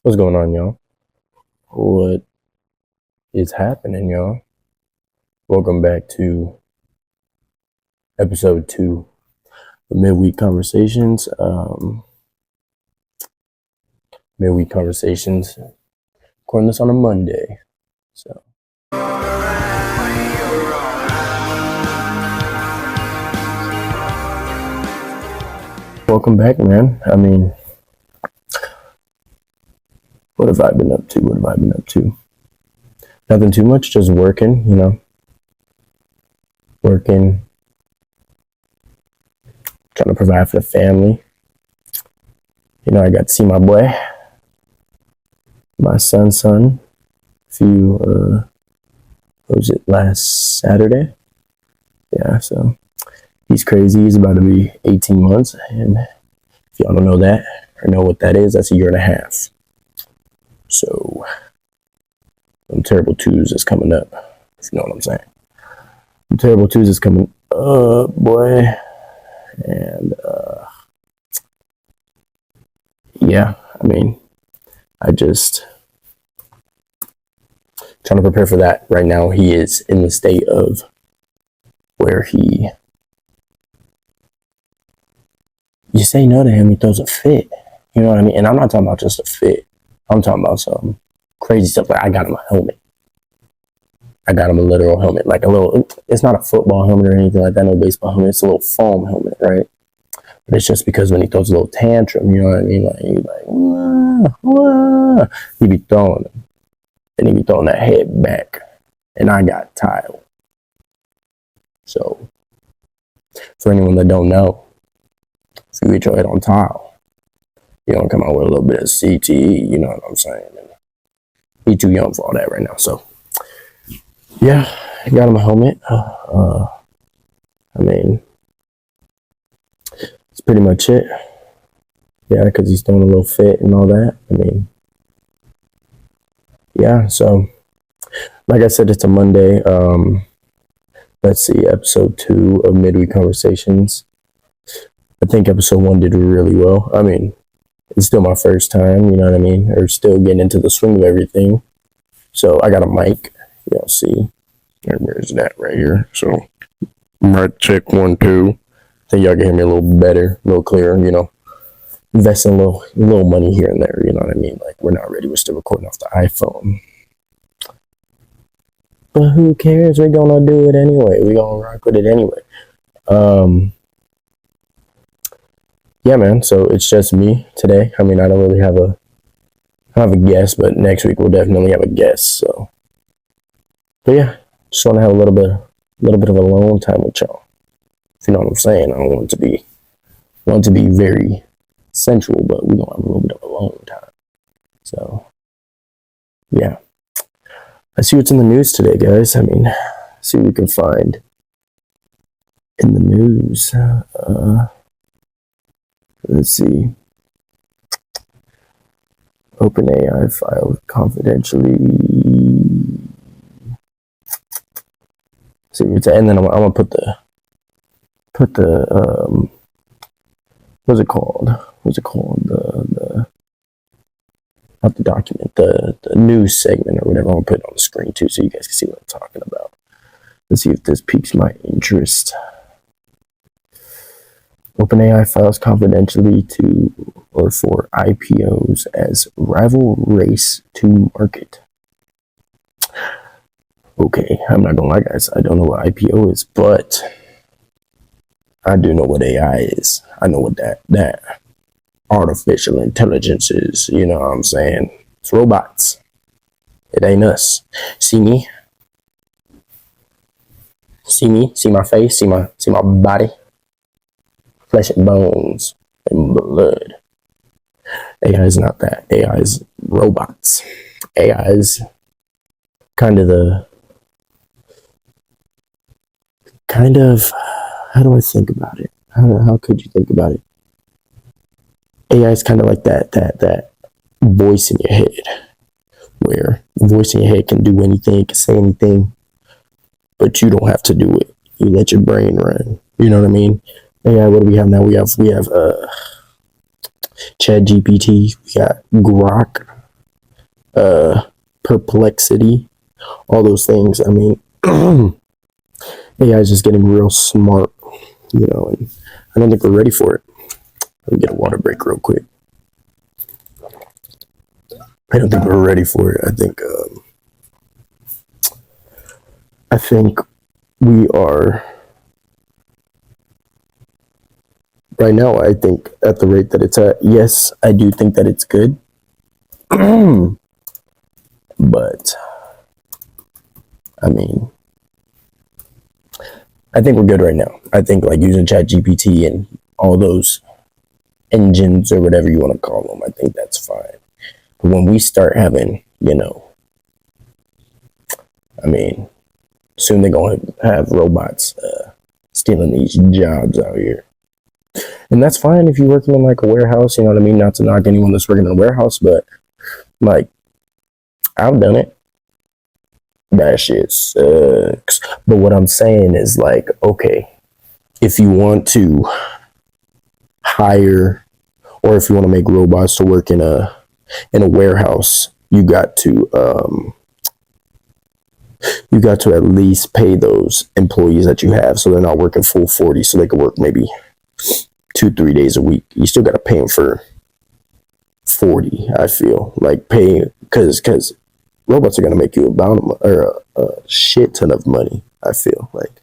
What's going on, y'all? What is happening, y'all? Welcome back to episode 2 of MidWeek Conversations. MidWeek Conversations. Recording this on a Monday. So. Welcome back, man. I mean, what have I been up to? Nothing too much, just working, Working. Trying to provide for the family. I got to see my boy, my son's son, last Saturday? Yeah, so he's crazy. He's about to be 18 months. And if y'all don't know that or know what that is, that's a year and a half. So, them terrible twos is coming up, if you know what I'm saying. Them terrible twos is coming up, boy. And, yeah, I mean, I just trying to prepare for that. Right now, he is in the state of where you say no to him, he throws a fit. You know what I mean? And I'm not talking about just a fit. I'm talking about some crazy stuff. Like, I got him a helmet. I got him a literal helmet. Like it's not a football helmet or anything like that, no baseball helmet. It's a little foam helmet, right? But it's just because when he throws a little tantrum, you know what I mean? Like, he's like, wah, wah. He be throwing them. And he be throwing that head back. And I got tile. So, for anyone that don't know, if you get your head on tile, you don't come out with a little bit of CTE, you know what I'm saying? And he's too young for all that right now. So, yeah, I got him a helmet. I mean, that's pretty much it. Yeah, because he's throwing a little fit and all that. I mean, yeah, so, like I said, it's a Monday. Let's see, episode 2 of MidWeek Conversations. I think episode 1 did really well. I mean, it's still my first time, you know what I mean? Or still getting into the swing of everything. So I got a mic. Y'all see. Where's that right here? So, mic check 1, 2. I think y'all can hear me a little better, a little clearer, Investing a little money here and there, you know what I mean? Like, we're not ready. We're still recording off the iPhone. But who cares? We're gonna do it anyway. We're gonna rock with it anyway. Yeah, man. So it's just me today. I mean, I don't really have a guest, but next week we'll definitely have a guest. So, but yeah, just want to have a little bit of alone time with y'all. If you know what I'm saying. I don't want it to be very sensual, but we gonna have a little bit of alone time. So, yeah. Let's see what's in the news today, guys. I mean, see what we can find in the news. Let's see. OpenAI filed confidentially. See, and then I'm gonna put the what's it called? The not the document, the news segment or whatever. I'm gonna put it on the screen too, so you guys can see what I'm talking about. Let's see if this piques my interest. OpenAI files confidentially for IPOs as rival race to market. Okay, I'm not gonna lie, guys. I don't know what IPO is, but I do know what AI is. I know what that artificial intelligence is. You know what I'm saying? It's robots. It ain't us. See me? See me? See my face? See my body? Flesh and bones and blood. AI is not that. AI is robots. AI is kind of how do I think about it? How could you think about it? AI is kind of like that voice in your head, where the voice in your head can do anything, can say anything, but you don't have to do it. You let your brain run. You know what I mean? AI, what do we have now? We have ChatGPT, we got Grok, perplexity, all those things. I mean, AI is just getting real smart, and I don't think we're ready for it. Let me get a water break real quick. I don't think we're ready for it. I think we are right now. I think at the rate that it's at, yes, I do think that it's good. But I mean, I think we're good right now. I think like using ChatGPT and all those engines or whatever you want to call them, I think that's fine. But when we start having, I mean, soon they're going to have robots stealing these jobs out here. And that's fine if you're working in like a warehouse, you know what I mean? Not to knock anyone that's working in a warehouse, but like, I've done it. That shit sucks. But what I'm saying is like, okay, if you want to hire or if you want to make robots to work in a warehouse, you got to at least pay those employees that you have so they're not working full 40, so they can work maybe 2-3 days a week. You still got to pay them for 40. I feel like pay because robots are going to make you a shit ton of money. I feel like,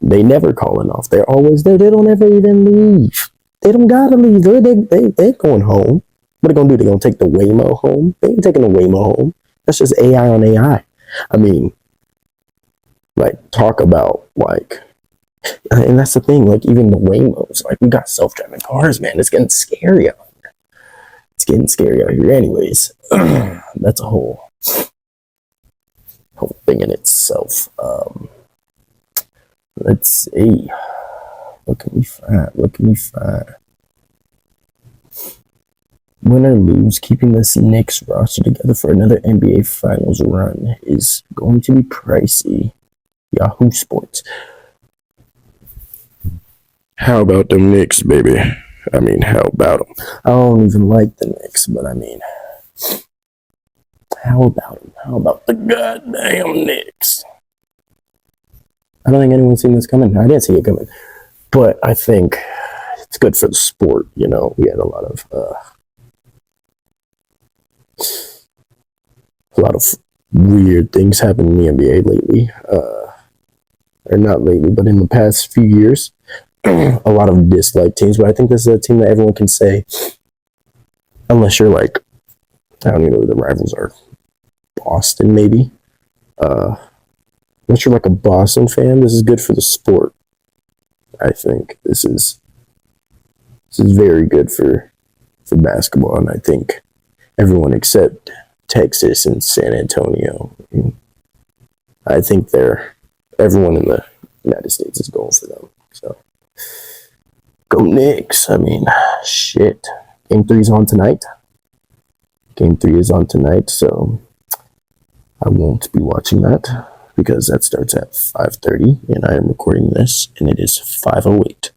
they never calling off. They're always there. They don't ever even leave. They don't gotta leave. They're going home. What are they going to do? They're going to take the Waymo home? They ain't taking the Waymo home. That's just AI on AI. I mean, like, talk about, like, and that's the thing, like, even the Waymos, like, we got self-driving cars, man. It's getting scary out here. It's getting scary out here anyways. That's a whole thing in itself. Let's see. What can we find? Win or lose, keeping this Knicks roster together for another NBA Finals run is going to be pricey. Yahoo Sports. How about the Knicks, baby? I mean, how about them? I don't even like the Knicks, but I mean, how about them? How about the goddamn Knicks? I don't think anyone's seen this coming. I didn't see it coming. But I think it's good for the sport. We had a lot of weird things happen in the NBA lately. Or not lately, but in the past few years. A lot of disliked teams. But I think this is a team that everyone can say, unless you're like, I don't even know who the rivals are. Boston, maybe. Unless you're like a Boston fan, this is good for the sport. I think this is very good for basketball, and I think everyone except Texas and San Antonio, I think everyone in the United States is going for them. So go Knicks. I mean, shit. Game 3 is on tonight. Game 3 is on tonight, so I won't be watching that because that starts at 5:30, and I am recording this, and it is 5:08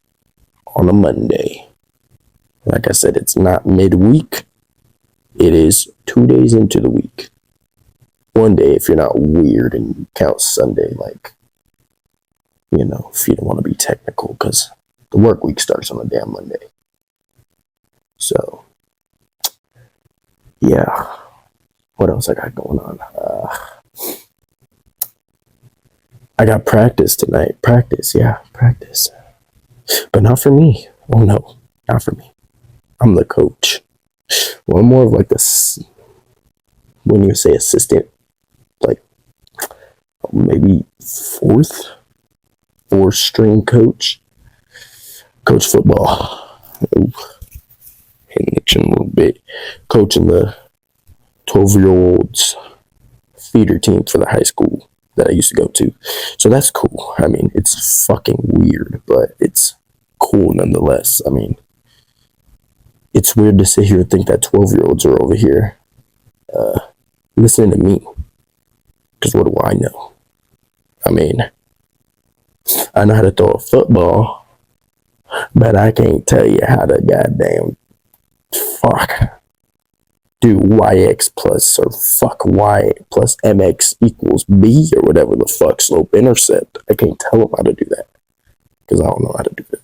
on a Monday. Like I said, it's not midweek. It is 2 days into the week. One day, if you're not weird and count Sunday, like, if you don't want to be technical, because the work week starts on a damn Monday. So, yeah. What else I got going on? I got practice tonight. Practice. But not for me. Oh, no. Not for me. I'm the coach. Well, I'm more of like this, when you say assistant, like maybe fourth string coach. Coach football. Ooh, hitting the chin a little bit. Coaching the 12-year-olds feeder team for the high school that I used to go to. So that's cool. I mean, it's fucking weird, but it's cool nonetheless. I mean, it's weird to sit here and think that 12-year-olds are over here listening to me. Because what do I know? I mean, I know how to throw a football, but I can't tell you how to goddamn fuck. do yx plus or fuck y plus mx equals b or whatever the fuck slope intercept. I can't tell them how to do that because I don't know how to do that.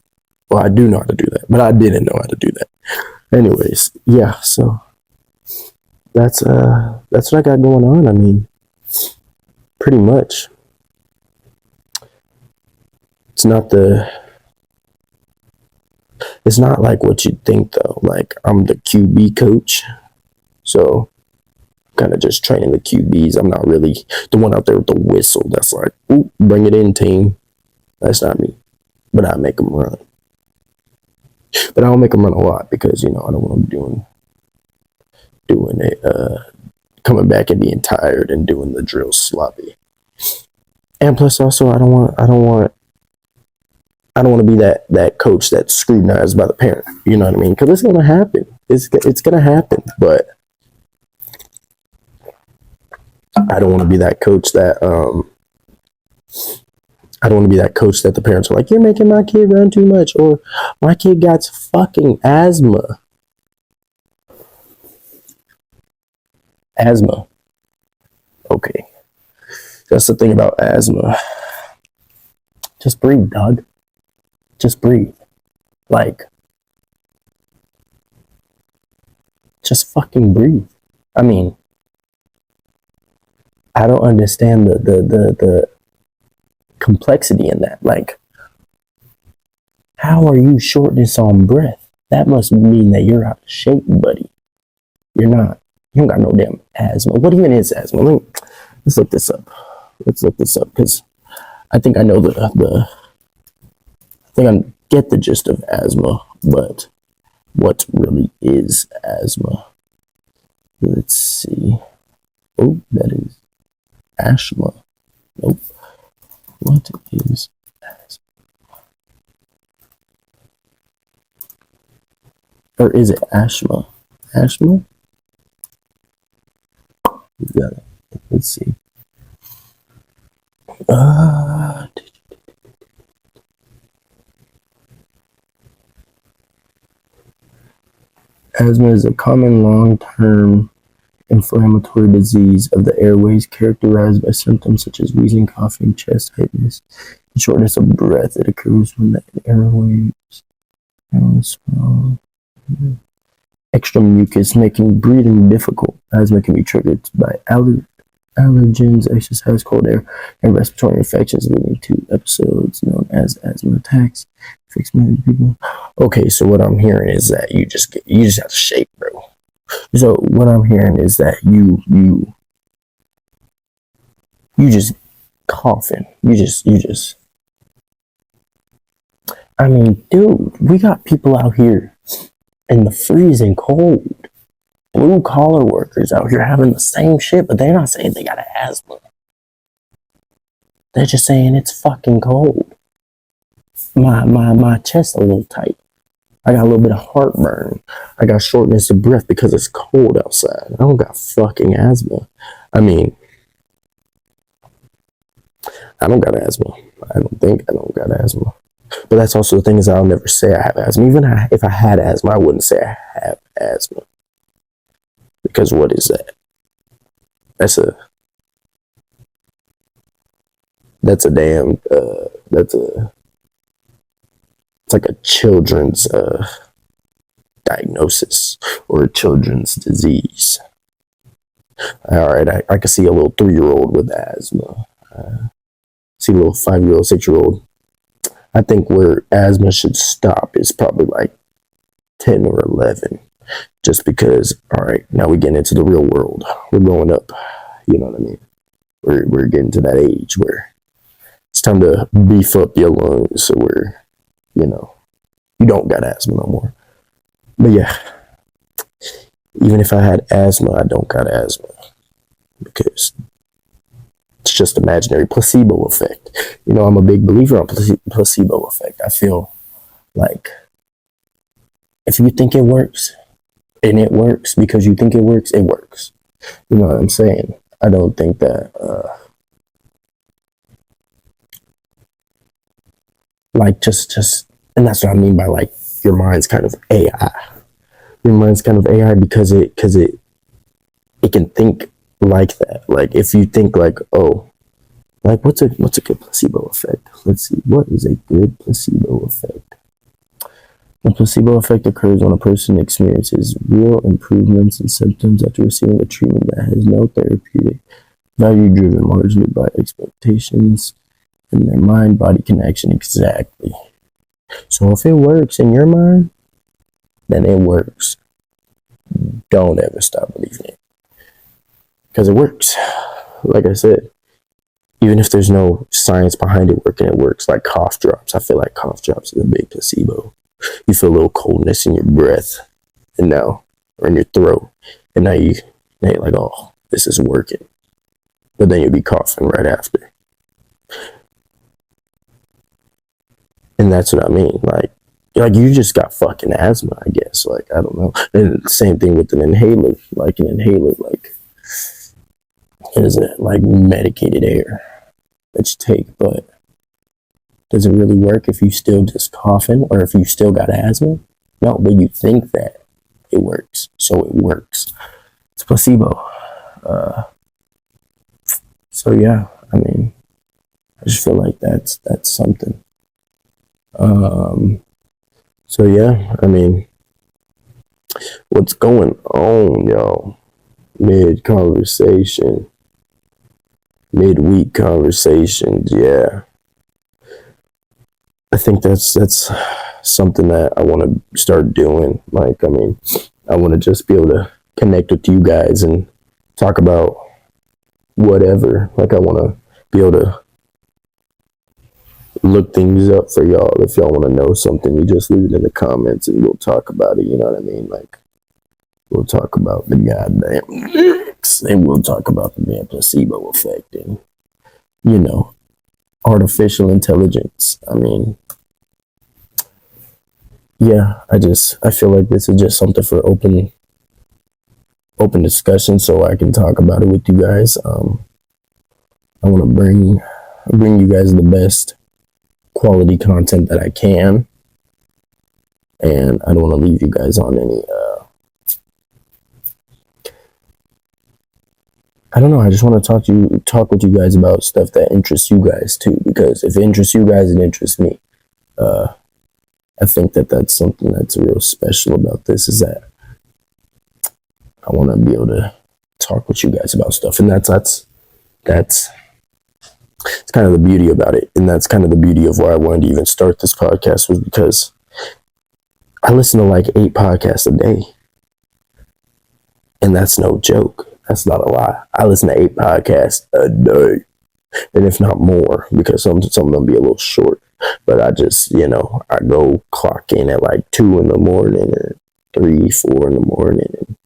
Well, I do know how to do that, but I didn't know how to do that. Anyways, yeah, so that's what I got going on. I mean, pretty much. It's not like what you'd think though. Like, I'm the QB coach, so kind of just training the QBs. I'm not really the one out there with the whistle that's like, ooh, bring it in, team. That's not me. But I make them run. But I don't make them run a lot because, I don't want them doing it, coming back and being tired and doing the drill sloppy. And plus also, I don't want to be that coach that's scrutinized by the parent. You know what I mean? Because it's gonna happen. It's gonna happen. But I don't want to be that coach that the parents are like, you're making my kid run too much, or my kid got fucking asthma. Asthma. Okay. That's the thing about asthma. Just breathe, dog. Just breathe. Like, just fucking breathe. I mean, I don't understand the complexity in that. Like, how are you shortness on breath? That must mean that you're out of shape, buddy. You're not. You don't got no damn asthma. What even is asthma? Let's look this up. Because I think I know I think I get the gist of asthma, but what really is asthma? Let's see. Oh, that is asthma. Nope. What is asthma? Or is it asthma? Asthma? We got it. Let's see. Asthma is a common long-term inflammatory disease of the airways characterized by symptoms such as wheezing, coughing, chest tightness, and shortness of breath. It occurs when the airways swell. Extra mucus, making breathing difficult. Asthma can be triggered by allergens, exercise, cold air, and respiratory infections, leading to episodes known as asthma attacks. Affects many people. Okay, so what I'm hearing is that you just have to shake, bro. So what I'm hearing is that you just coughing. You just. I mean, dude, we got people out here in the freezing cold. Blue collar workers out here having the same shit, but they're not saying they got asthma. They're just saying it's fucking cold. My chest a little tight. I got a little bit of heartburn. I got shortness of breath because it's cold outside. I don't got fucking asthma. I mean, I don't got asthma. I don't got asthma. But that's also the thing is I'll never say I have asthma. Even if I had asthma, I wouldn't say I have asthma. Because what is that? It's like a children's diagnosis or a children's disease. All right, I can see a little 3-year-old with asthma. See a little 5-year-old, 6-year-old. I think where asthma should stop is probably like 10 or 11. Just because, all right, now we're getting into the real world. We're growing up. You know what I mean? We're getting to that age where it's time to beef up your lungs so you don't got asthma no more. But yeah, even if I had asthma, I don't got asthma because it's just imaginary placebo effect. I'm a big believer on placebo effect. I feel like if you think it works, and it works because you think it works, it works. You know what I'm saying? I don't think that, like, just, and that's what I mean by, like, your mind's kind of AI. Your mind's kind of AI because it it can think like that. Like if you think like, oh, like what's a good placebo effect? Let's see, what is a good placebo effect? The placebo effect occurs when a person experiences real improvements in symptoms after receiving a treatment that has no therapeutic value, driven largely by expectations in their mind-body connection. Exactly. So if it works in your mind, then it works. Don't ever stop believing it. Because it works. Like I said, even if there's no science behind it working, it works. Like cough drops. I feel like cough drops is a big placebo. You feel a little coldness in your breath, and now, or in your throat, and now you're like, oh, this is working. But then you'll be coughing right after. And that's what I mean. Like you just got fucking asthma, I guess. Like, I don't know. And same thing with an inhaler. Like an inhaler, like, is it like medicated air that you take? But does it really work if you still just coughing or if you still got asthma? No, but you think that it works. So it works. It's placebo. So yeah, I mean, I just feel like that's something. So yeah, I mean, what's going on, y'all? Midweek conversations, yeah. I think that's something that I want to start doing. Like, I mean, I want to just be able to connect with you guys and talk about whatever. Like, I want to be able to look things up for y'all. If y'all want to know something, you just leave it in the comments and we'll talk about it. You know what I mean? Like, we'll talk about the goddamn lyrics and we'll talk about the damn placebo effect and, you know, artificial intelligence. I mean, yeah, I feel like this is just something for open discussion so I can talk about it with you guys. I want to bring you guys the best quality content that I can, and I don't want to leave you guys on any I don't know, I just want to talk with you guys about stuff that interests you guys too, because if it interests you guys, it interests me. I think that's something that's real special about this, is that I want to be able to talk with you guys about stuff, and that's it's kind of the beauty about it. And that's kind of the beauty of why I wanted to even start this podcast, was because I listen to like 8 podcasts a day. And that's no joke. That's not a lie. I listen to 8 podcasts a day. And if not more, because some of them be a little short. But I just, you know, I go clock in at like 2 in the morning or 3, 4 in the morning. And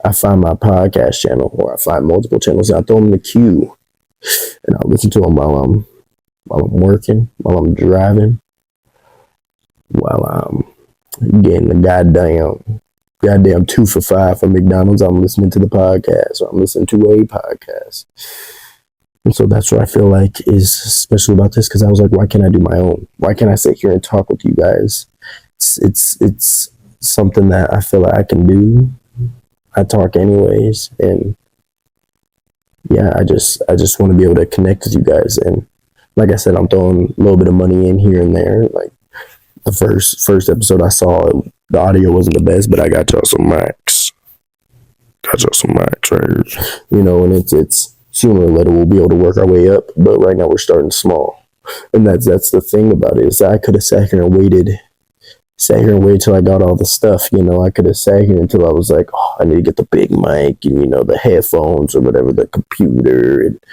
I find my podcast channel, or I find multiple channels, and I throw them in the queue. And I'll listen to them while I'm working, while I'm driving, while I'm getting the goddamn 2 for $5 from McDonald's. I'm listening to the podcast, or I'm listening to a podcast. And so that's what I feel like is special about this, because I was like, why can't I do my own? Why can't I sit here and talk with you guys? It's something that I feel like I can do. I talk anyways, and yeah, I just want to be able to connect with you guys. And like I said, I'm throwing a little bit of money in here and there. Like the first episode I saw, the audio wasn't the best, but I got y'all some mics. Right here. You know, and it's sooner or later we'll be able to work our way up. But right now we're starting small, and that's the thing about it, is I could have sat here and waited till I got all the stuff. You know, I could have sat here until I was like, oh, I need to get the big mic and, you know, the headphones or whatever, the computer, and,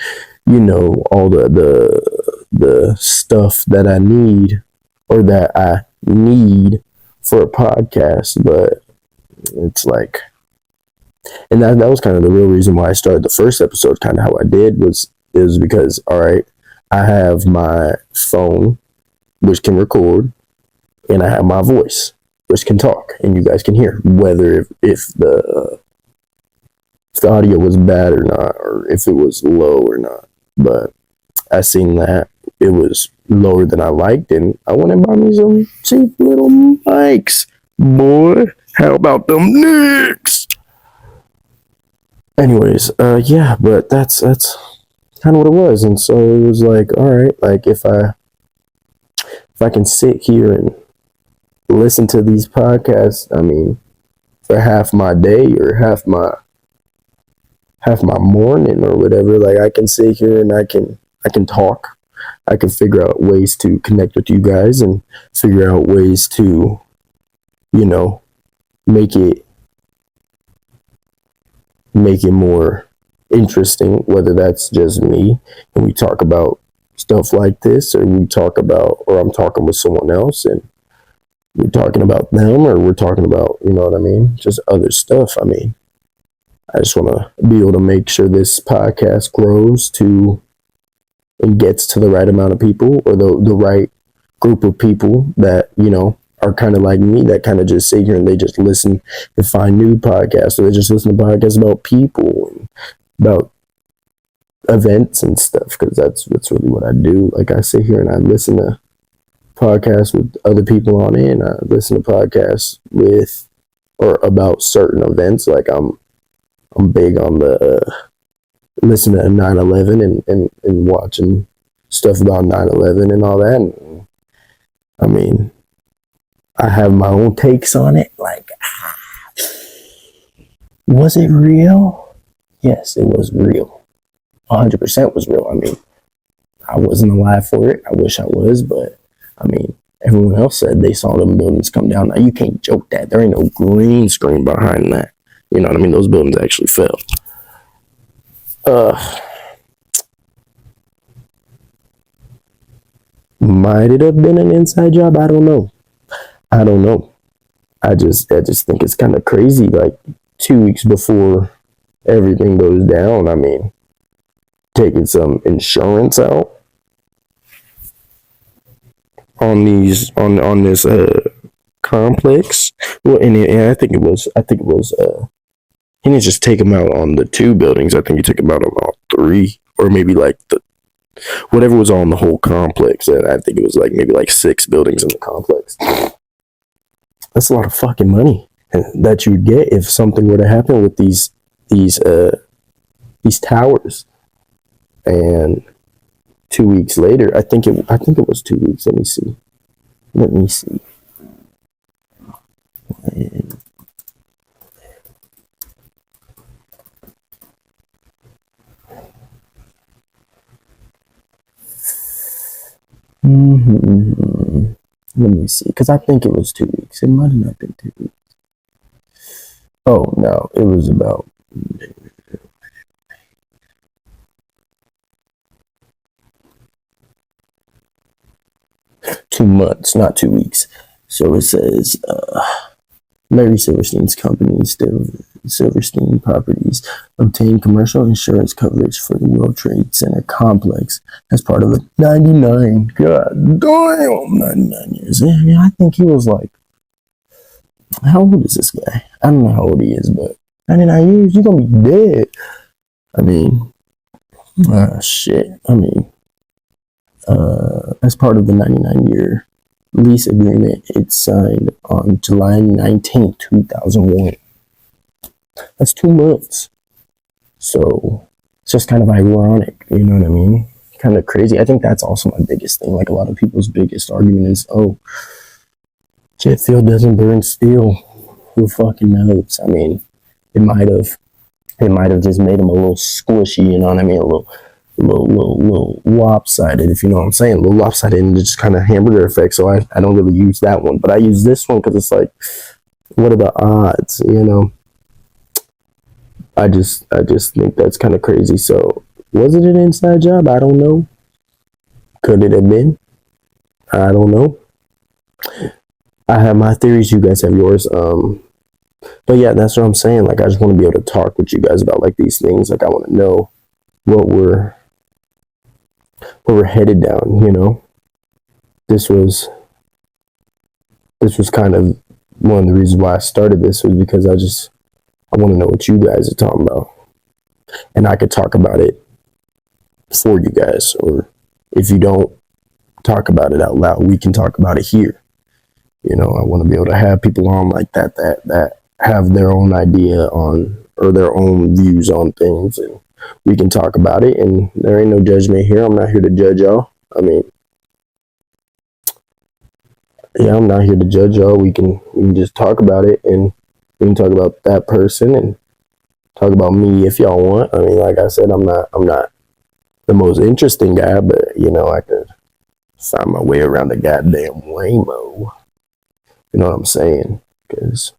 you know, all the stuff that I need, or that I need for a podcast. But it's like, and that was kind of the real reason why I started the first episode kind of how I did, is because, all right, I have my phone, which can record, and I have my voice, which can talk, and you guys can hear whether if the audio was bad or not, or if it was low or not. But I seen that it was lower than I liked, and I went and bought me some cheap little mics. Boy, how about them nicks? Anyways, yeah, but that's kind of what it was. And so it was like, all right, like if I can sit here and listen to these podcasts, I mean, for half my day or half my morning or whatever, like I can sit here and I can talk. I can figure out ways to connect with you guys and figure out ways to, you know, make it more interesting, whether that's just me and we talk about stuff like this, or I'm talking with someone else and we're talking about them, or we're talking about, you know what I mean, just other stuff. I mean, I just want to be able to make sure this podcast grows to and gets to the right amount of people, or the right group of people that, you know, are kind of like me, that kind of just sit here and they just listen and find new podcasts, or they just listen to podcasts about people and about events and stuff, because that's really what I do. Like, I sit here and I listen to podcasts with other people on it, and I listen to podcasts with or about certain events. Like, I'm big on the listening to 9/11 and watching stuff about 9/11 and all that. And, I mean, I have my own takes on it. Like, was it real? Yes, it was real. 100% was real. I mean, I wasn't alive for it. I wish I was, but I mean, everyone else said they saw them buildings come down. Now, you can't joke that. There ain't no green screen behind that. You know what I mean? Those buildings actually fell. Might it have been an inside job? I don't know. I just think it's kind of crazy. Like, 2 weeks before everything goes down, I mean, taking some insurance out on this complex. Well, and I think it was he didn't just take them out on the 2 buildings. I think he took them out on all 3, or maybe like whatever was on the whole complex. And I think it was like maybe like 6 buildings in the complex. That's a lot of fucking money that you'd get if something were to happen with these towers. And 2 weeks later, I think it was 2 weeks. Let me see. Let me see, because I think it was 2 weeks. It might have not been 2 weeks. Oh no, it was about 2 months, not 2 weeks. So it says, Larry Silverstein's company, Silverstein Properties, obtained commercial insurance coverage for the World Trade Center complex as part of the 99. God damn, 99 years. I mean, I think he was like, how old is this guy? I don't know how old he is, but 99 years, you're gonna be dead. I mean, shit. I mean, as part of the 99-year lease agreement, it signed on July 19th, 2001. That's 2 months. So it's just kind of ironic, you know what I mean? Kind of crazy. I think that's also my biggest thing. Like, a lot of people's biggest argument is, oh, jet fuel doesn't burn steel. Who fucking knows? I mean, it might have just made them a little squishy, you know what I mean? A little lopsided, if you know what I'm saying. A little lopsided and just kind of hamburger effect. So I don't really use that one, but I use this one because it's like, what are the odds, you know? I just think that's kind of crazy. So was it an inside job? I don't know. Could it have been? I don't know. I have my theories. You guys have yours. But yeah, that's what I'm saying. Like, I just want to be able to talk with you guys about like these things. Like, I want to know what we're headed down, you know. This was kind of one of the reasons why I started this, was because I want to know what you guys are talking about, and I could talk about it for you guys. Or if you don't talk about it out loud, we can talk about it here. You know, I want to be able to have people on like that have their own idea on, or their own views on things, and we can talk about it. And there ain't no judgment here. I'm not here to judge y'all. I mean, yeah, I'm not here to judge y'all. We can just talk about it, and we can talk about that person and talk about me if y'all want. I mean, like I said, I'm not the most interesting guy, but I could find my way around the goddamn Waymo. You know what I'm saying? Because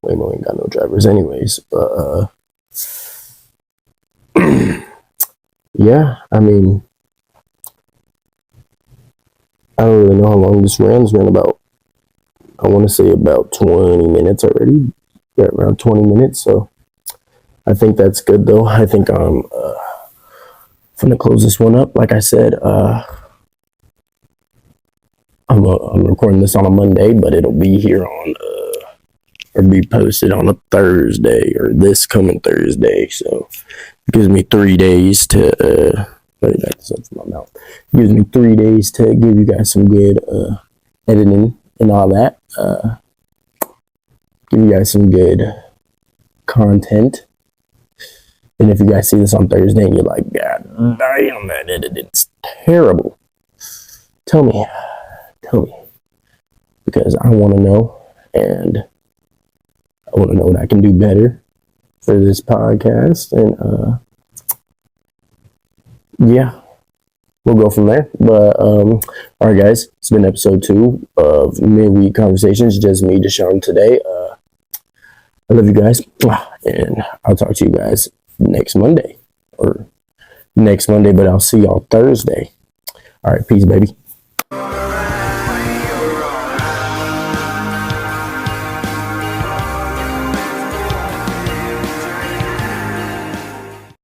Waymo ain't got no drivers anyways. But yeah, I mean, I don't really know how long this ran's been. About, I want to say about 20 minutes already. Yeah, around 20 minutes. So I think that's good though. I think I'm gonna close this one up. Like I said, I'm recording this on a Monday, but it'll be here on or be posted on a Thursday, or this coming Thursday. So it gives me 3 days to let me back this up from my mouth. It gives me 3 days to give you guys some good editing and all that. Give you guys some good content. And if you guys see this on Thursday and you're like, God damn, that editing's terrible, tell me, because I want to know, and I want to know what I can do better for this podcast. And yeah, we'll go from there. But all right, guys, it's been episode 2 of Midweek Conversations. Just me, DeShaun, today. I love you guys, and I'll talk to you guys next Monday, but I'll see y'all Thursday. All right, peace, baby.